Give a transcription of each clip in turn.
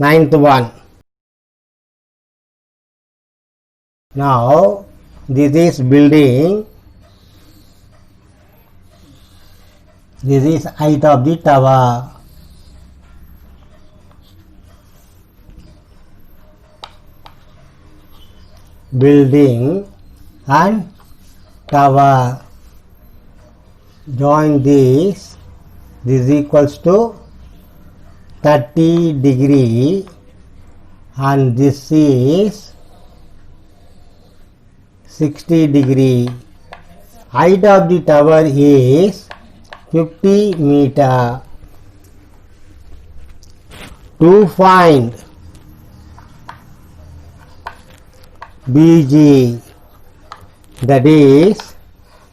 ninth one. Now this is building. This is height of the tower. Building and tower. Join this. This equals to 30 degree and this is 60 degree. Height of the tower is 50 meter. To find BG, that is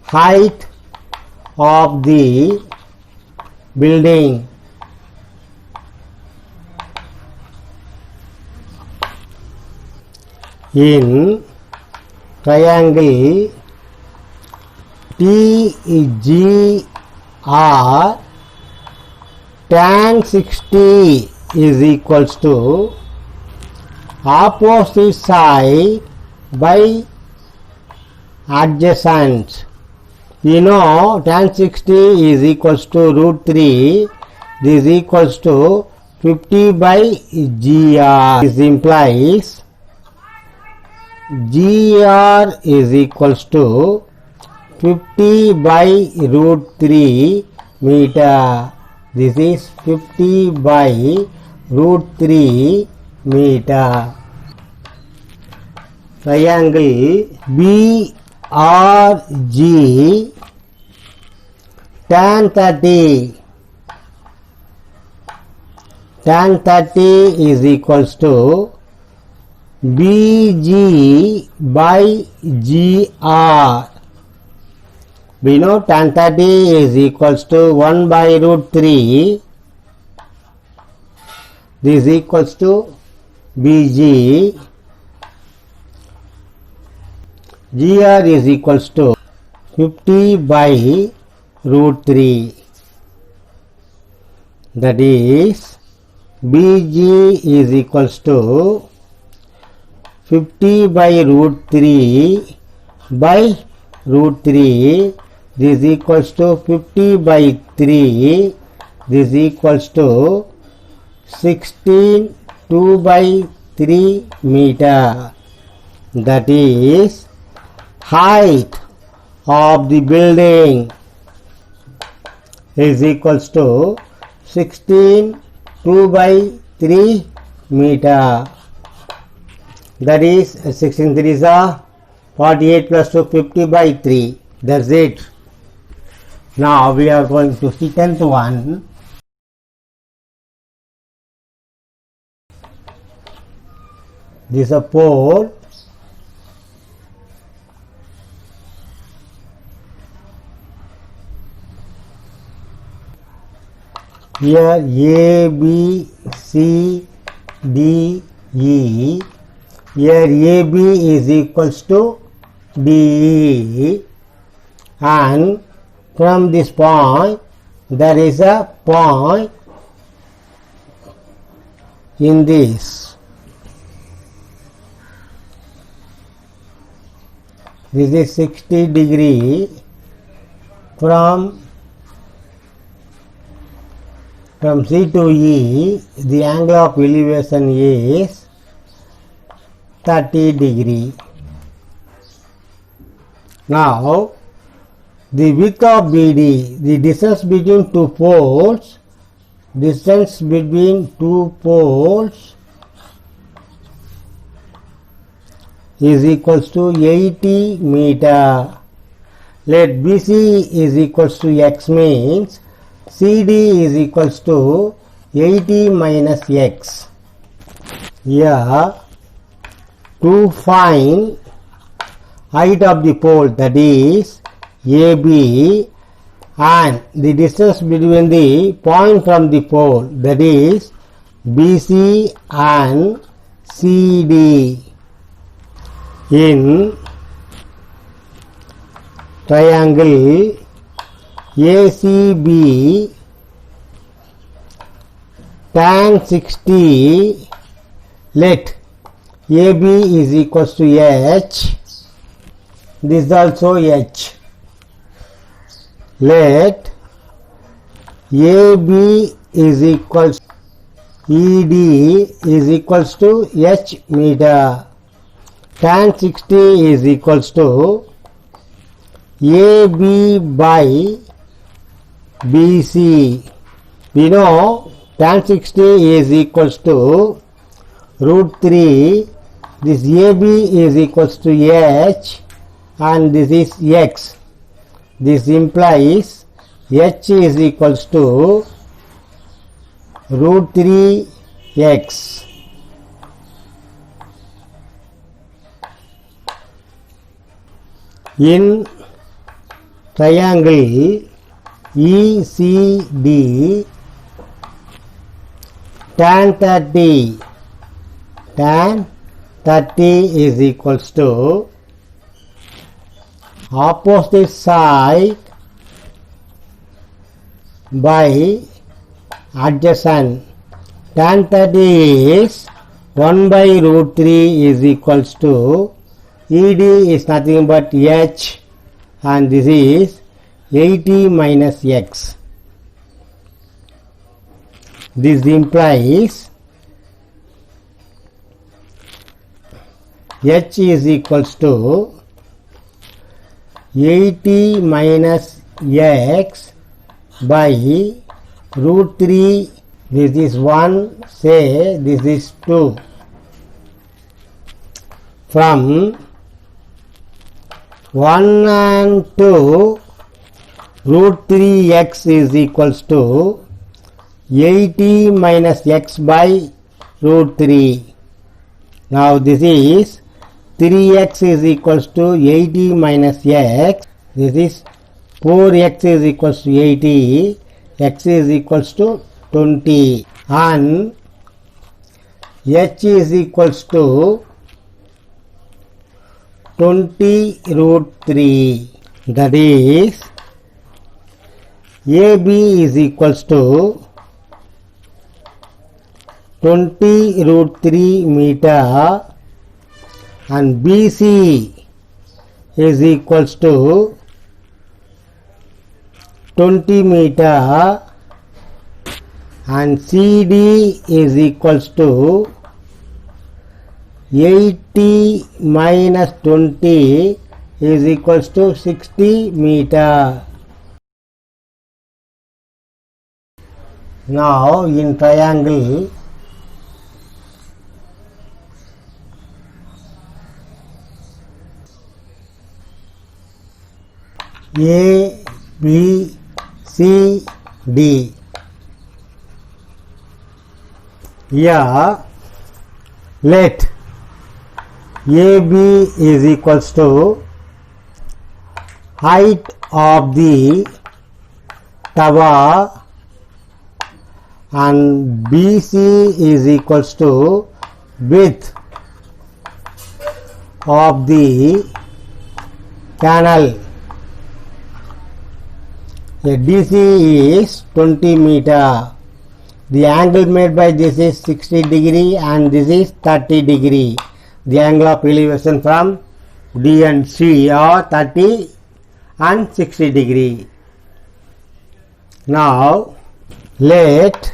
height of the building. In triangle TGR, tan 60 is equals to opposite side by adjacent. You know tan 60 is equals to root 3. This is equals to 50 by GR. This implies GR is equals to 50 by root 3 meter. This is 50 by root 3 meter. Triangle BRG, tan 30. Tan 30 is equals to BG by GR. We know tan 30 is equals to 1 by root 3. This is equals to BG. GR is equals to 50 by root 3. That is BG is equals to 50 by root 3 by root 3. This equals to 50 by 3. This equals to 16 2 by 3 meter. That is height of the building is equals to 16 2 by 3 meter. That is 16 3s are 48 plus 2 50 by 3. That's it. Now we are going to see 10th one. This is a pole. Here A, B, C, D, E. Here AB is equals to DE, and from this point there is a point in this. This is 60 degree from C to E. The angle of elevation is 30 degree. Now the width of BD, the distance between two poles, is equals to 80 meter. Let BC is equals to X, means CD is equals to 80 minus X. Here to find height of the pole, that is AB, and the distance between the point from the pole, that is BC and CD. In triangle ACB, tan 60 Let AB is equals to H. This is also H. Let AB is equals ED is equals to H meter. Tan 60 is equals to AB by BC. We know tan 60 is equals to root 3. This AB is equals to H and this is X. This implies H is equals to root 3X. In triangle ECD, tan 30 is equals to opposite side by adjacent. Tan 30 is 1 by root 3 is equals to ED is nothing but H and this is 80 minus X. This implies H is equals to 80 minus X by root 3. This is 1, say this is 2. From 1 and 2, root 3x is equals to 80 minus x by root 3. Now this is 3x is equals to 80 minus x. This is 4x is equals to 80. X is equals to 20 and h is equals to 20 root 3. That is AB is equals to 20 root 3 meter and BC is equals to 20 meter and CD is equals to 80 minus 20 is equals to 60 meter. Now in triangle A, B, C, D. Here let AB is equals to height of the tower and BC is equals to width of the canal. DC is 20 meter. The angle made by this is 60 degree and this is 30 degree. The angle of elevation from D and C are 30 and 60 degree. Now let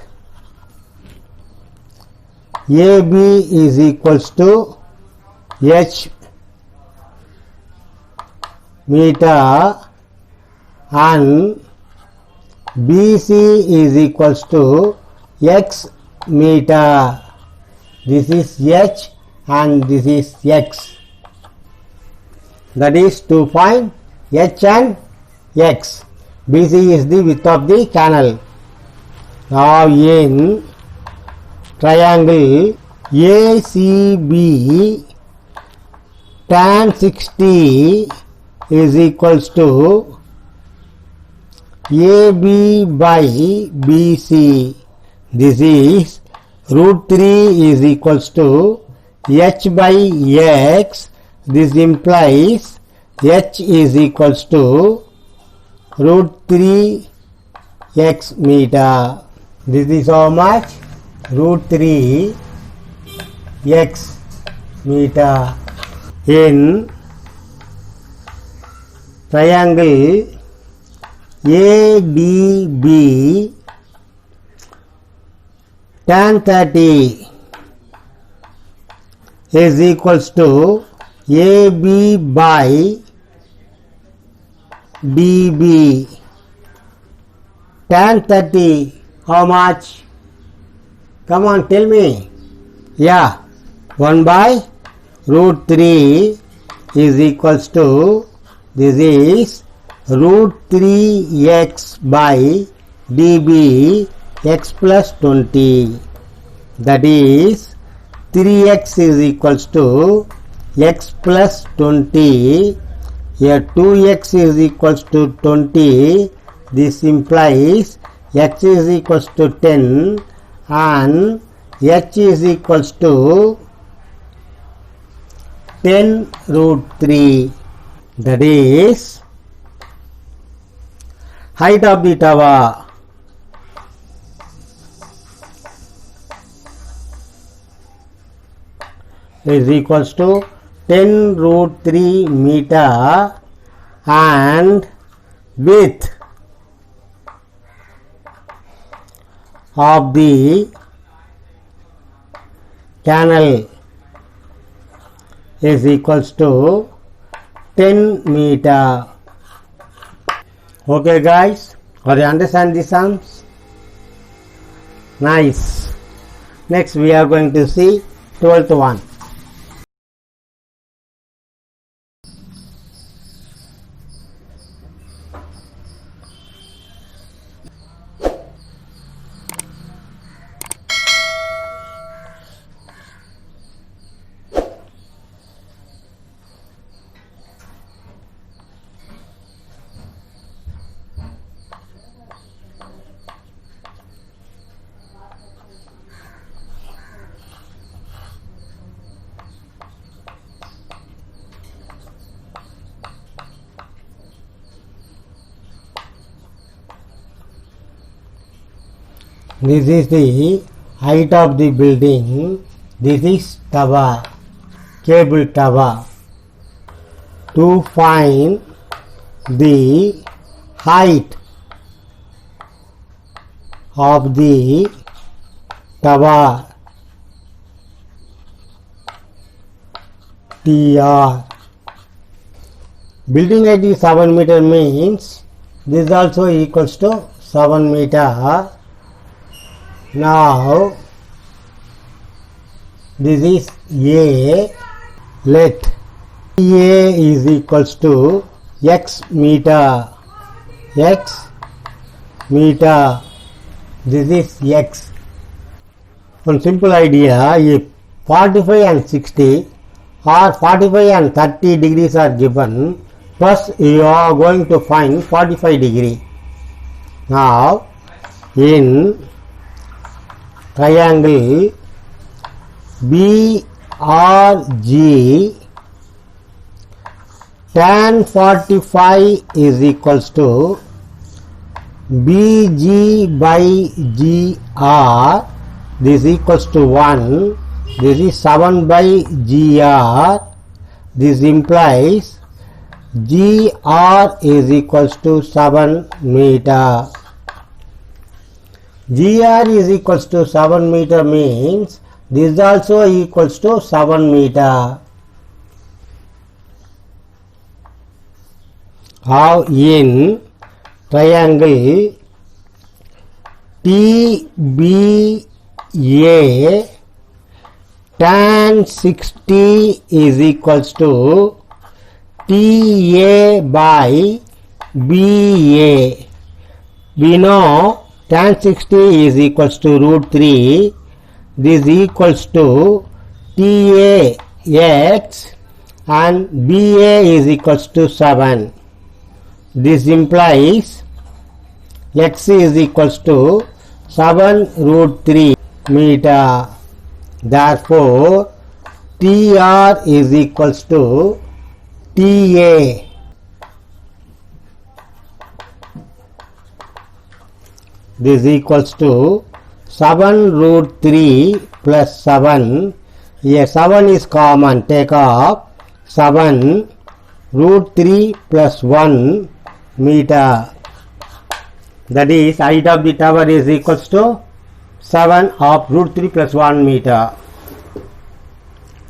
AB is equals to H meter and BC is equals to X meter. This is H and this is X. That is 2 point H and X. BC is the width of the canal. Now in triangle ACB, tan 60 is equals to AB by BC. This is root 3 is equals to H by X. This implies H is equals to root 3 X meter. This is how much? Root 3 x meter. In triangle ADB, tan 30 is equals to AB by DB. Tan 30, how much? Come on, tell me. Yeah, 1 by root 3 is equals to, this is root 3x by dB, x plus 20. That is 3x is equals to x plus 20. Here 2x is equals to 20. This implies x is equals to 10 and h is equals to 10 root 3. That is height of the tower. Is equals to 10 root 3 meter and width of the canal is equals to 10 meter. Okay guys, are you understand the sums? Nice. Next we are going to see 12th one. This is the height of the building. This is tower, cable tower. To find the height of the tower, TR. Building height is 7 meter means this also equals to 7 meter. Now this is A. Let A is equals to x meter. X meter. This is x. One simple idea, if 45 and 60 or 45 and 30 degrees are given, first you are going to find 45 degree. Now in triangle BRG, tan 45 is equals to BG by GR. This equals to 1. This is 7 by GR. This implies GR is equals to 7 meter. GR is equals to 7 meter means this also equals to 7 meter. How in triangle TBA, tan 60 is equals to TA by BA. We know tan 60 is equals to root 3. This equals to TA x and BA is equals to 7. This implies x is equals to 7 root 3 meter. Therefore, TR is equals to TA. This equals to 7 root 3 plus 7. Here 7 is common. Take off 7 root 3 plus 1 meter. That is, height of the tower is equals to 7 of root 3 plus 1 meter.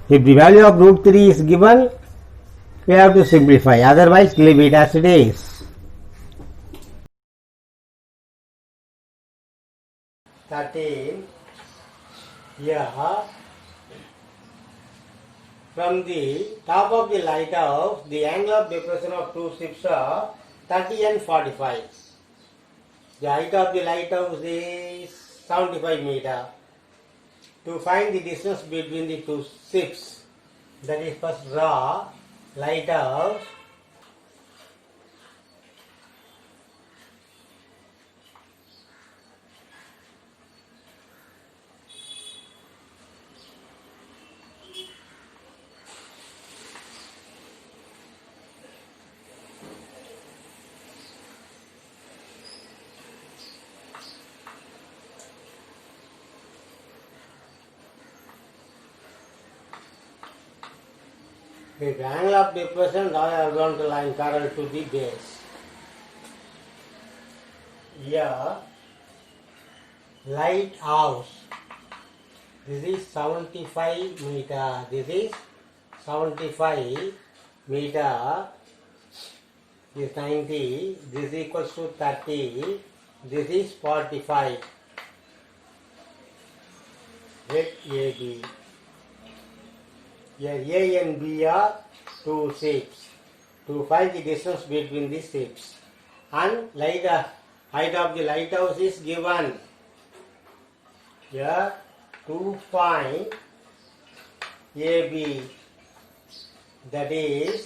If the value of root 3 is given, we have to simplify. Otherwise, leave it as it is. 13. Here, from the top of the lighthouse, the angle of depression of two ships are 30 and 45. The height of the lighthouse is 75 meter. To find the distance between the two ships, that is, first draw lighthouse. The angle of depression, draw a horizontal line parallel to the base. Here, lighthouse. This is 75 meter. This is 75 meter. This is 90. This equals to 30. This is 45. Let AB. Here A and B are two ships. To find the distance between the ships, and height of the lighthouse is given. Here to find AB, that is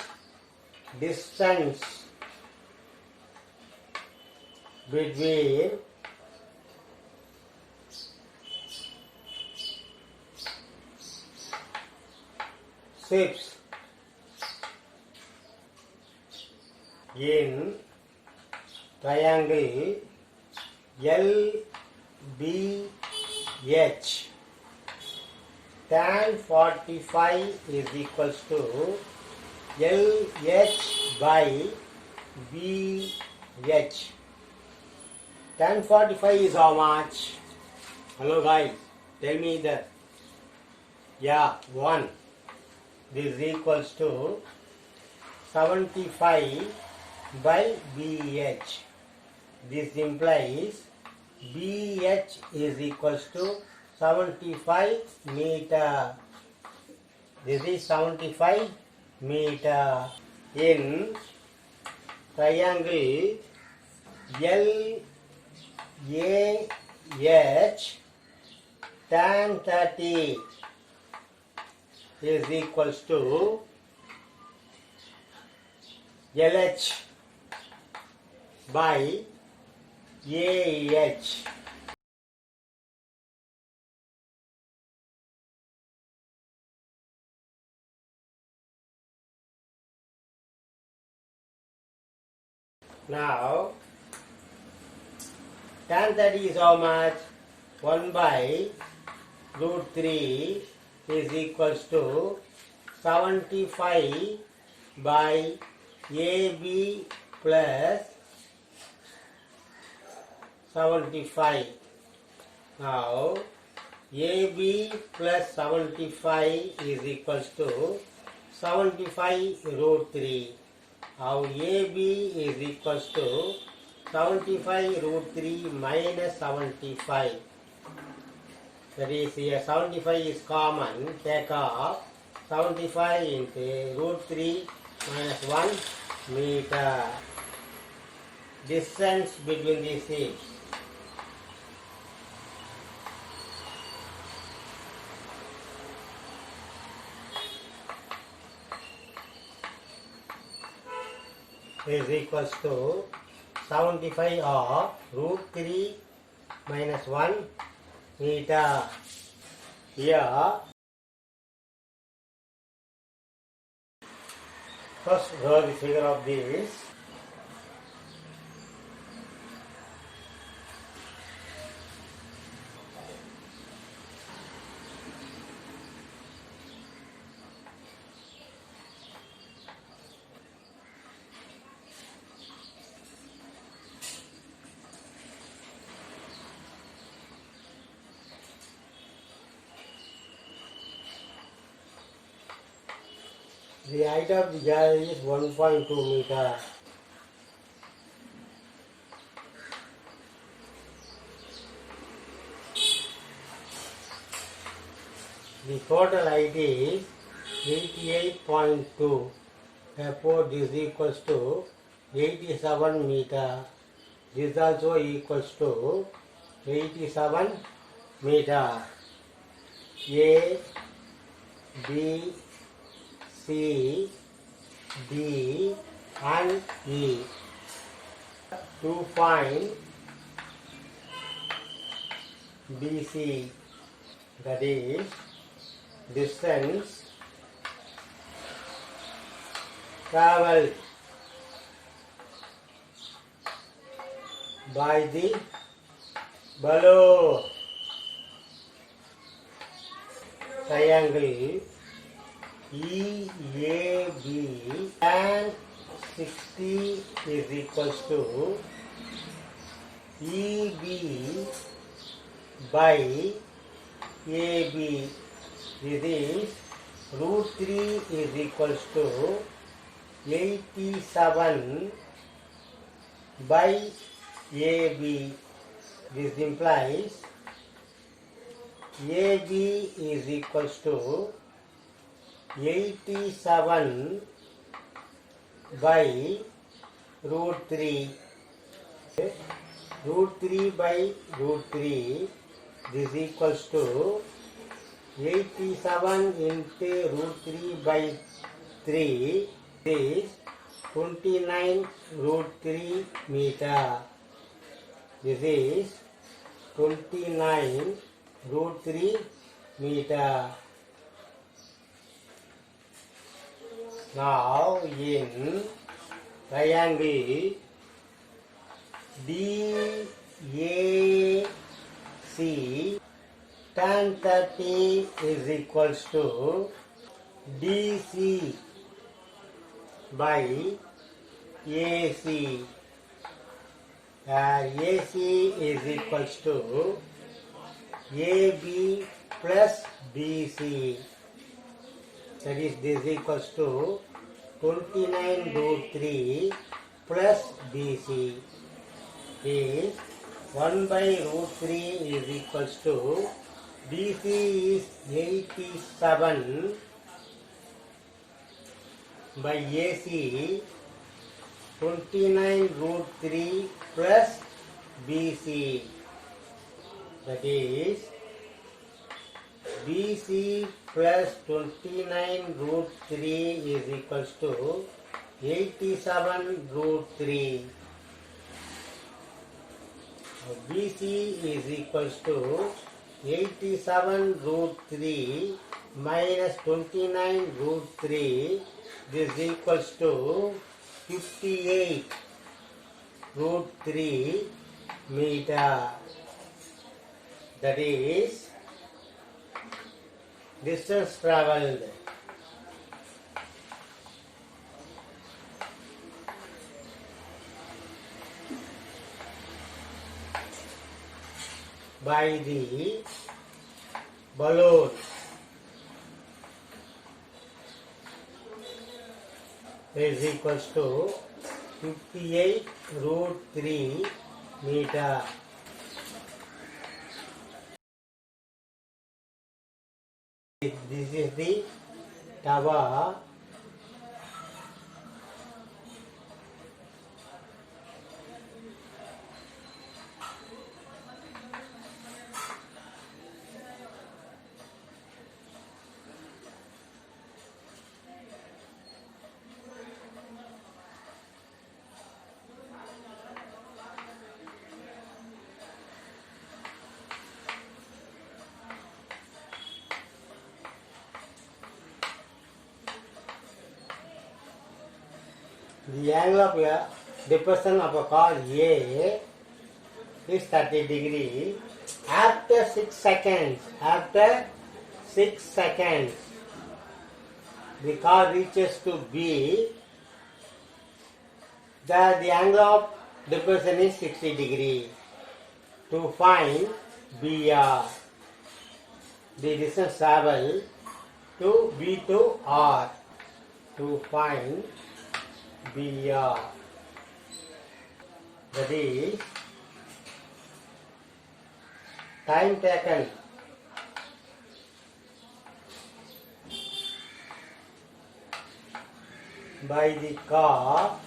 distance between ships in triangle LBH. Tan 45 is equals to LH by BH. Tan 45 is how much? Hello guys, tell me that. Yeah, 1. This is equals to 75 by BH. This implies BH is equals to 75 meter. This is 75 meter. In triangle LAH, tan 30 is equals to LH by AH. Now, tan 30 is how much? 1 by root 3 is equals to 75 by AB plus 75. Now, AB plus 75 is equals to 75 root 3. Now, AB is equals to 75 root 3 minus 75. That is, here 75 is common. Take off 75 into root 3 minus 1 meter. Distance between these ships. Is equals to 75 of root 3 minus 1 meter. Here, first draw the figure of this. The height of the gallery is 1.2 meter. The total height is 88.2. Therefore, this equals to 87 meter. This also equals to 87 meter. A, B, C, D and E. To find BC, that is distance travelled by the below triangle EAB and 60 is equals to EB by AB. This is root 3 is equals to 87 by AB. This implies AB is equals to 87 by root 3. Root 3 by root 3, this equals to 87 into root 3 by 3 is 29 root 3 meter. This is 29 root 3 meter. Now in triangle DAC, tan 30 is equals to DC by AC. AC is equals to AB plus BC. That is, this equals to 29 root 3 plus BC is 1 by root 3 is equals to BC is 87 by AC 29 root 3 plus BC. That is BC plus 29 root 3 is equals to 87 root 3. BC is equals to 87 root 3 minus 29 root 3. This equals to 58 root 3 meter. That is distance travelled. By the balloon. Is equals to 58 root 3 meter. This is the tower. The angle of depression of a cause A is 30 degree. After 6 seconds, the car reaches to B, the angle of depression is 60 degree. To find BR, the distance travel to B to R. to find BR. That is time taken by the car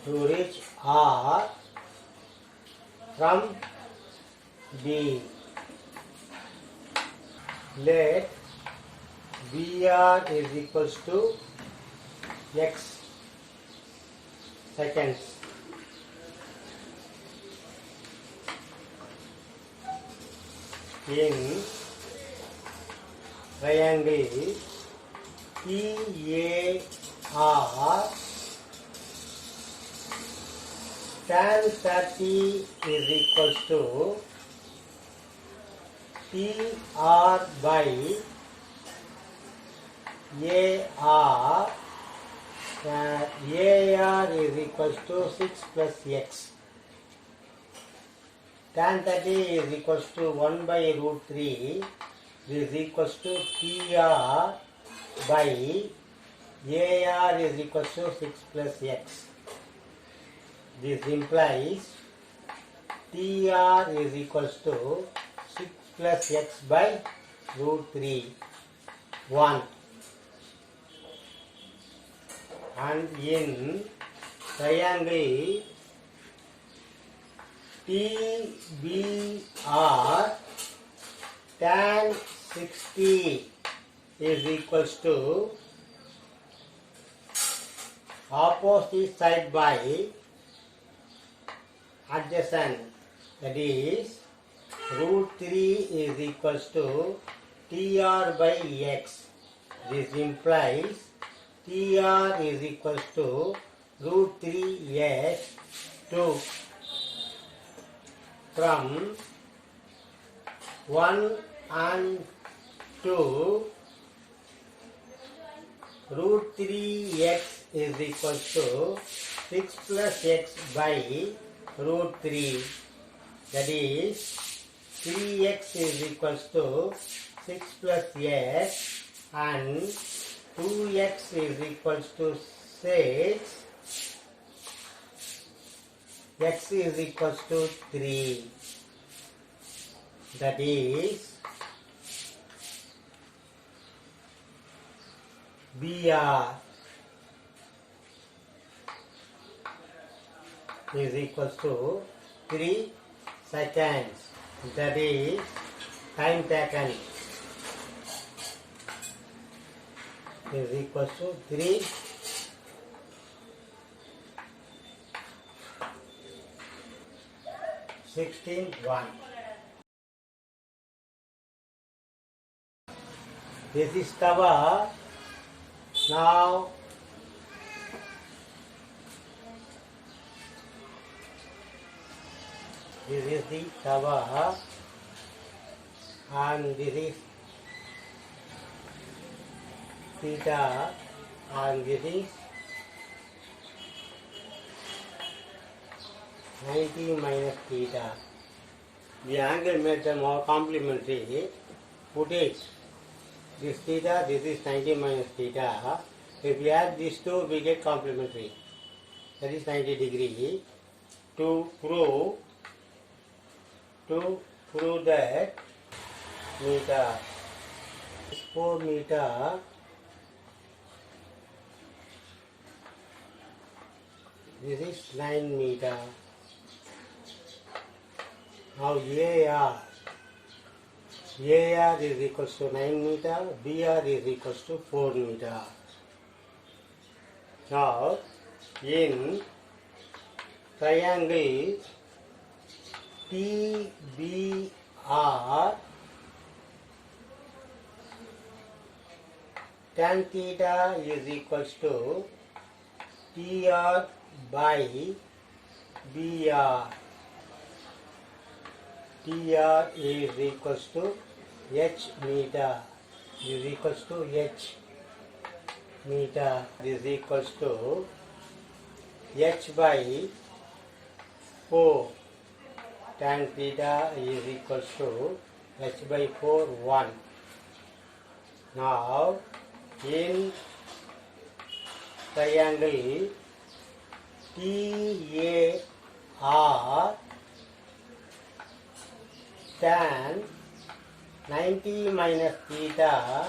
to reach R from B. Let BR is equals to X seconds. In triangle TAR, tan 30 is equals to TR by AR. AR is equals to 6 plus X. Tan 30 is equals to 1 by root 3. This is equals to TR by AR is equals to 6 plus X. This implies TR is equals to 6 plus X by root 3. 1. And in triangle TBR, tan 60 is equals to opposite side by adjacent. That is root 3 is equals to TR by X. This implies TR is equals to root 3x 2. From 1 and 2, root 3x is equals to 6 plus x by root 3. That is 3x is equals to 6 plus x and 2x is equals to 6. X is equals to 3. That is BR is equals to 3 seconds. That is time taken is equals to 3 16 1. This is tower. Now this is the tower and this is theta and this is 90 minus theta. The angle made them all complementary. Put it. This theta, this is 90 minus theta. If we add these two, we get complementary. That is 90 degree. To prove that meter is 4 meter. This is 9 meter. Now AR is equals to 9 meter, BR is equals to 4 meter. Now in triangle TBR, tan theta is equals to TR by BR. TR is equals to H meter is equals to H meter is equals to H by 4. Tan theta is equals to H by 4 1. Now in triangle TAR, tan 90 minus theta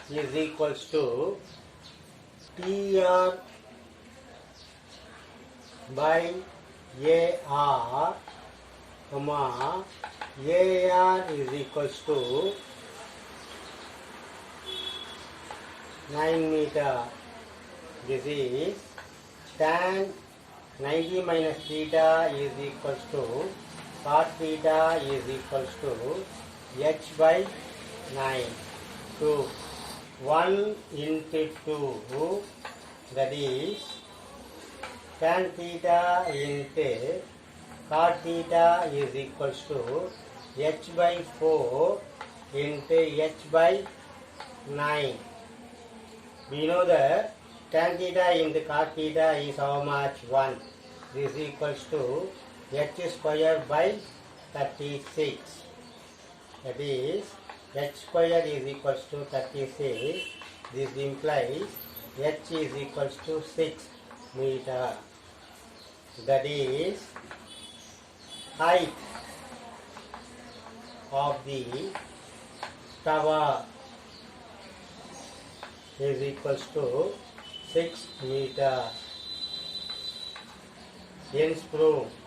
is equals to TR by AR, AR is equals to 9 meter. This is tan 90 minus theta is equals to cot theta is equals to h by 9. 2. 1 into 2, that is tan theta into cot theta is equals to h by 4 into h by 9. We know that tan theta into cot theta is how much? 1. This is equals to h square by 36. That is h square is equals to 36. This implies h is equals to 6 meter. That is height of the tower is equals to 6 meter. Hence proved.